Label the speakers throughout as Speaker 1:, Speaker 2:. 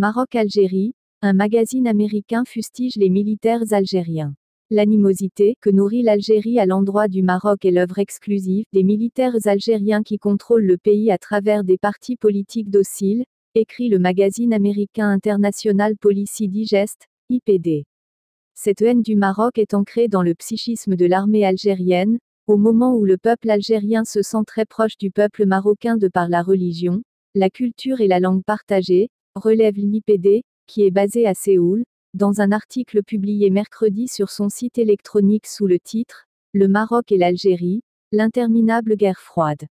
Speaker 1: Maroc-Algérie, un magazine américain fustige les militaires algériens. L'animosité que nourrit l'Algérie à l'endroit du Maroc est l'œuvre exclusive des militaires algériens qui contrôlent le pays à travers des partis politiques dociles, écrit le magazine américain International Policy Digest, IPD. Cette haine du Maroc est ancrée dans le psychisme de l'armée algérienne, au moment où le peuple algérien se sent très proche du peuple marocain de par la religion, la culture et la langue partagée, relève l'IPD, qui est basé à Séoul, dans un article publié mercredi sur son site électronique sous le titre « Le Maroc et l'Algérie, l'interminable guerre froide ».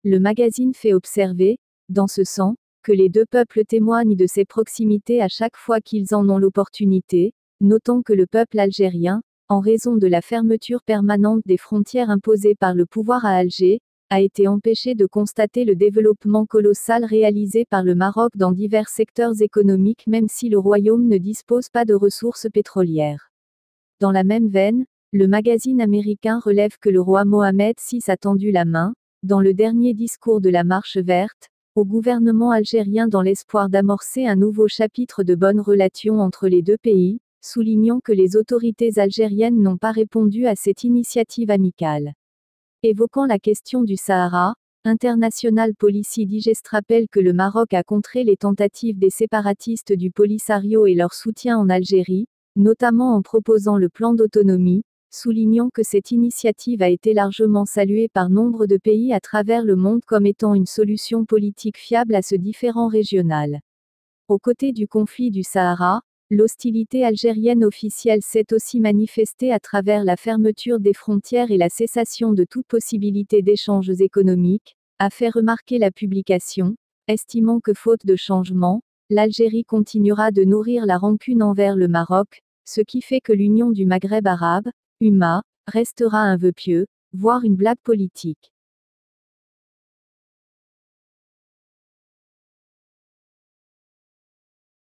Speaker 1: Le magazine fait observer, dans ce sens, que les deux peuples témoignent de ces proximités à chaque fois qu'ils en ont l'opportunité, notant que le peuple algérien, en raison de la fermeture permanente des frontières imposées par le pouvoir à Alger, a été empêché de constater le développement colossal réalisé par le Maroc dans divers secteurs économiques même si le royaume ne dispose pas de ressources pétrolières. Dans la même veine, le magazine américain relève que le roi Mohamed VI a tendu la main, dans le dernier discours de la Marche verte, au gouvernement algérien dans l'espoir d'amorcer un nouveau chapitre de bonnes relations entre les deux pays, soulignant que les autorités algériennes n'ont pas répondu à cette initiative amicale. Évoquant la question du Sahara, International Policy Digest rappelle que le Maroc a contré les tentatives des séparatistes du Polisario et leur soutien en Algérie, notamment en proposant le plan d'autonomie, soulignant que cette initiative a été largement saluée par nombre de pays à travers le monde comme étant une solution politique fiable à ce différend régional. Aux côtés du conflit du Sahara, l'hostilité algérienne officielle s'est aussi manifestée à travers la fermeture des frontières et la cessation de toute possibilité d'échanges économiques, a fait remarquer la publication, estimant que faute de changement, l'Algérie continuera de nourrir la rancune envers le Maroc, ce qui fait que l'Union du Maghreb arabe, UMA, restera un vœu pieux, voire une blague politique.